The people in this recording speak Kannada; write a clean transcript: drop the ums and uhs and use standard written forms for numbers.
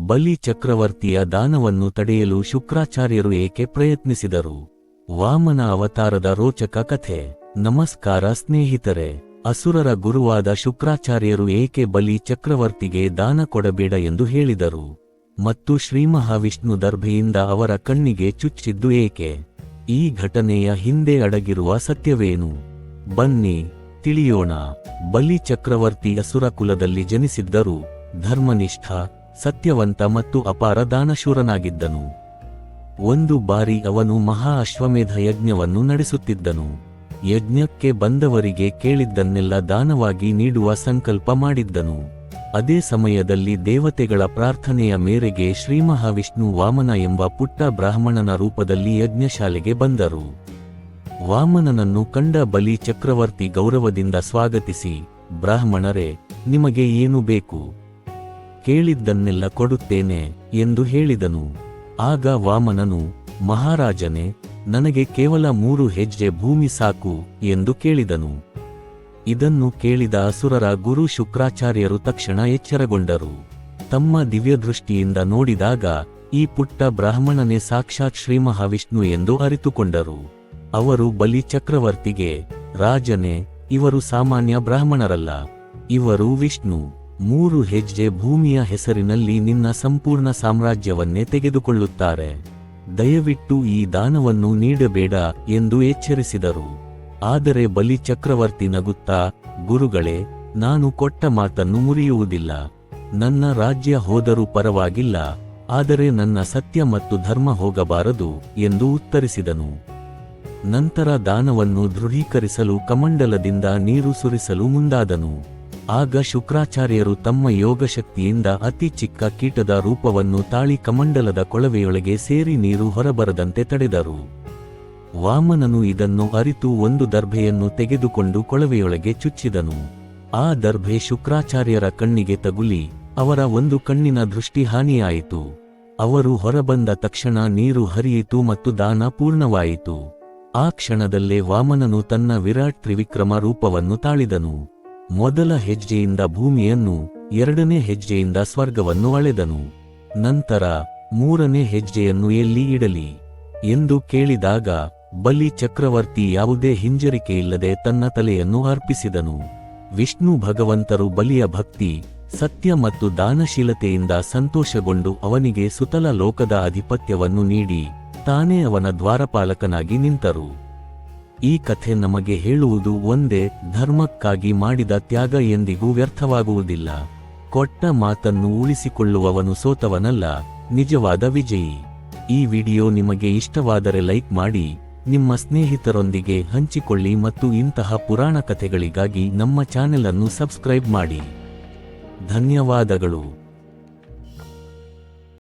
ಬಲಿ ಚಕ್ರವರ್ತಿಯ ದಾನವನ್ನು ತಡೆಯಲು ಶುಕ್ರಾಚಾರ್ಯರು ಏಕೆ ಪ್ರಯತ್ನಿಸಿದರು? ವಾಮನ ಅವತಾರದ ರೋಚಕ ಕಥೆ. ನಮಸ್ಕಾರ ಸ್ನೇಹಿತರೆ. ಅಸುರರ ಗುರುವಾದ ಶುಕ್ರಾಚಾರ್ಯರು ಏಕೆ ಬಲಿ ಚಕ್ರವರ್ತಿಗೆ ದಾನ ಕೊಡಬೇಡ ಎಂದು ಹೇಳಿದರು ಮತ್ತು ಶ್ರೀಮಹಾವಿಷ್ಣು ದರ್ಭೆಯಿಂದ ಅವರ ಕಣ್ಣಿಗೆ ಚುಚ್ಚಿದ್ದು ಏಕೆ? ಈ ಘಟನೆಯ ಹಿಂದೆ ಅಡಗಿರುವ ಸತ್ಯವೇನು? ಬನ್ನಿ ತಿಳಿಯೋಣ. ಬಲಿ ಚಕ್ರವರ್ತಿ ಅಸುರ ಕುಲದಲ್ಲಿ ಜನಿಸಿದ್ದರೂ ಧರ್ಮನಿಷ್ಠ, ಸತ್ಯವಂತ ಮತ್ತು ಅಪಾರ ದಾನಶೂರನಾಗಿದ್ದನು. ಒಂದು ಬಾರಿ ಅವನು ಮಹಾ ಅಶ್ವಮೇಧ ಯಜ್ಞವನ್ನು ನಡೆಸುತ್ತಿದ್ದನು. ಯಜ್ಞಕ್ಕೆ ಬಂದವರಿಗೆ ಕೇಳಿದ್ದನ್ನೆಲ್ಲ ದಾನವಾಗಿ ನೀಡುವ ಸಂಕಲ್ಪ ಮಾಡಿದ್ದನು. ಅದೇ ಸಮಯದಲ್ಲಿ ದೇವತೆಗಳ ಪ್ರಾರ್ಥನೆಯ ಮೇರೆಗೆ ಶ್ರೀಮಹಾವಿಷ್ಣು ವಾಮನ ಎಂಬ ಪುಟ್ಟ ಬ್ರಾಹ್ಮಣನ ರೂಪದಲ್ಲಿ ಯಜ್ಞಶಾಲೆಗೆ ಬಂದರು. ವಾಮನನನ್ನು ಕಂಡ ಬಲಿ ಚಕ್ರವರ್ತಿ ಗೌರವದಿಂದ ಸ್ವಾಗತಿಸಿ, ಬ್ರಾಹ್ಮಣರೇ, ನಿಮಗೆ ಏನು ಬೇಕು? ಕೇಳಿದ್ದನ್ನೆಲ್ಲ ಕೊಡುತ್ತೇನೆ ಎಂದು ಹೇಳಿದನು. ಆಗ ವಾಮನನು, ಮಹಾರಾಜನೇ, ನನಗೆ ಕೇವಲ 3 ಹೆಜ್ಜೆ ಭೂಮಿ ಸಾಕು ಎಂದು ಕೇಳಿದನು. ಇದನ್ನು ಕೇಳಿದ ಅಸುರರ ಗುರು ಶುಕ್ರಾಚಾರ್ಯರು ತಕ್ಷಣ ಎಚ್ಚರಗೊಂಡರು. ತಮ್ಮ ದಿವ್ಯದೃಷ್ಟಿಯಿಂದ ನೋಡಿದಾಗ ಈ ಪುಟ್ಟ ಬ್ರಾಹ್ಮಣನೇ ಸಾಕ್ಷಾತ್ ಶ್ರೀಮಹಾವಿಷ್ಣು ಎಂದು ಅರಿತುಕೊಂಡರು. ಅವರು ಬಲಿ ಚಕ್ರವರ್ತಿಗೆ, ರಾಜನೇ, ಇವರು ಸಾಮಾನ್ಯ ಬ್ರಾಹ್ಮಣರಲ್ಲ, ಇವರು ವಿಷ್ಣು. 3 ಹೆಜ್ಜೆ ಭೂಮಿಯ ಹೆಸರಿನಲ್ಲಿ ನಿನ್ನ ಸಂಪೂರ್ಣ ಸಾಮ್ರಾಜ್ಯವನ್ನೇ ತೆಗೆದುಕೊಳ್ಳುತ್ತಾರೆ. ದಯವಿಟ್ಟು ಈ ದಾನವನ್ನು ನೀಡಬೇಡ ಎಂದು ಎಚ್ಚರಿಸಿದರು. ಆದರೆ ಬಲಿ ಚಕ್ರವರ್ತಿ ನಗುತ್ತಾ, ಗುರುಗಳೇ, ನಾನು ಕೊಟ್ಟ ಮಾತನ್ನು ಮುರಿಯುವುದಿಲ್ಲ. ನನ್ನ ರಾಜ್ಯ ಹೋದರೂ ಪರವಾಗಿಲ್ಲ, ಆದರೆ ನನ್ನ ಸತ್ಯ ಮತ್ತು ಧರ್ಮ ಹೋಗಬಾರದು ಎಂದು ಉತ್ತರಿಸಿದನು. ನಂತರ ದಾನವನ್ನು ದೃಢೀಕರಿಸಲು ಕಮಂಡಲದಿಂದ ನೀರು ಸುರಿಸಲು ಮುಂದಾದನು. ಆಗ ಶುಕ್ರಾಚಾರ್ಯರು ತಮ್ಮ ಯೋಗಶಕ್ತಿಯಿಂದ ಅತಿ ಚಿಕ್ಕ ಕೀಟದ ರೂಪವನ್ನು ತಾಳಿ ಕಮಂಡಲದ ಕೊಳವೆಯೊಳಗೆ ಸೇರಿ ನೀರು ಹೊರಬರದಂತೆ ತಡೆದರು. ವಾಮನನು ಇದನ್ನು ಅರಿತು ಒಂದು ದರ್ಭೆಯನ್ನು ತೆಗೆದುಕೊಂಡು ಕೊಳವೆಯೊಳಗೆ ಚುಚ್ಚಿದನು. ಆ ದರ್ಭೆ ಶುಕ್ರಾಚಾರ್ಯರ ಕಣ್ಣಿಗೆ ತಗುಲಿ ಅವರ ಒಂದು ಕಣ್ಣಿನ ದೃಷ್ಟಿ ಹಾನಿಯಾಯಿತು. ಅವರು ಹೊರಬಂದ ತಕ್ಷಣ ನೀರು ಹರಿಯಿತು ಮತ್ತು ದಾನ ಪೂರ್ಣವಾಯಿತು. ಆ ಕ್ಷಣದಲ್ಲೇ ವಾಮನನು ತನ್ನ ವಿರಾಟ್ ತ್ರಿವಿಕ್ರಮ ರೂಪವನ್ನು ತಾಳಿದನು. ಮೊದಲ ಹೆಜ್ಜೆಯಿಂದ ಭೂಮಿಯನ್ನು, 2ನೇ ಹೆಜ್ಜೆಯಿಂದ ಸ್ವರ್ಗವನ್ನು ಅಳೆದನು. ನಂತರ 3ನೇ ಹೆಜ್ಜೆಯನ್ನು ಎಲ್ಲಿ ಇಡಲಿ ಎಂದು ಕೇಳಿದಾಗ ಬಲಿ ಚಕ್ರವರ್ತಿ ಯಾವುದೇ ಹಿಂಜರಿಕೆಯಿಲ್ಲದೆ ತನ್ನ ತಲೆಯನ್ನು ಅರ್ಪಿಸಿದನು. ವಿಷ್ಣು ಭಗವಂತರು ಬಲಿಯ ಭಕ್ತಿ, ಸತ್ಯ ಮತ್ತು ದಾನಶೀಲತೆಯಿಂದ ಸಂತೋಷಗೊಂಡು ಅವನಿಗೆ ಸುತಲ ಲೋಕದ ಅಧಿಪತ್ಯವನ್ನು ನೀಡಿ ತಾನೇ ಅವನ ದ್ವಾರಪಾಲಕನಾಗಿ ನಿಂತರು. ಈ ಕಥೆ ನಮಗೆ ಹೇಳುವುದು ಒಂದೇ, ಧರ್ಮಕ್ಕಾಗಿ ಮಾಡಿದ ತ್ಯಾಗ ಎಂದಿಗೂ ವ್ಯರ್ಥವಾಗುವುದಿಲ್ಲ. ಕೊಟ್ಟ ಮಾತನ್ನು ಉಳಿಸಿಕೊಳ್ಳುವವನು ಸೋತವನಲ್ಲ, ನಿಜವಾದ ವಿಜಯಿ. ಈ ವಿಡಿಯೋ ನಿಮಗೆ ಇಷ್ಟವಾದರೆ ಲೈಕ್ ಮಾಡಿ, ನಿಮ್ಮ ಸ್ನೇಹಿತರೊಂದಿಗೆ ಹಂಚಿಕೊಳ್ಳಿ ಮತ್ತು ಇಂತಹ ಪುರಾಣ ಕಥೆಗಳಿಗಾಗಿ ನಮ್ಮ ಚಾನೆಲ್ ಅನ್ನು ಸಬ್ಸ್ಕ್ರೈಬ್ ಮಾಡಿ. ಧನ್ಯವಾದಗಳು.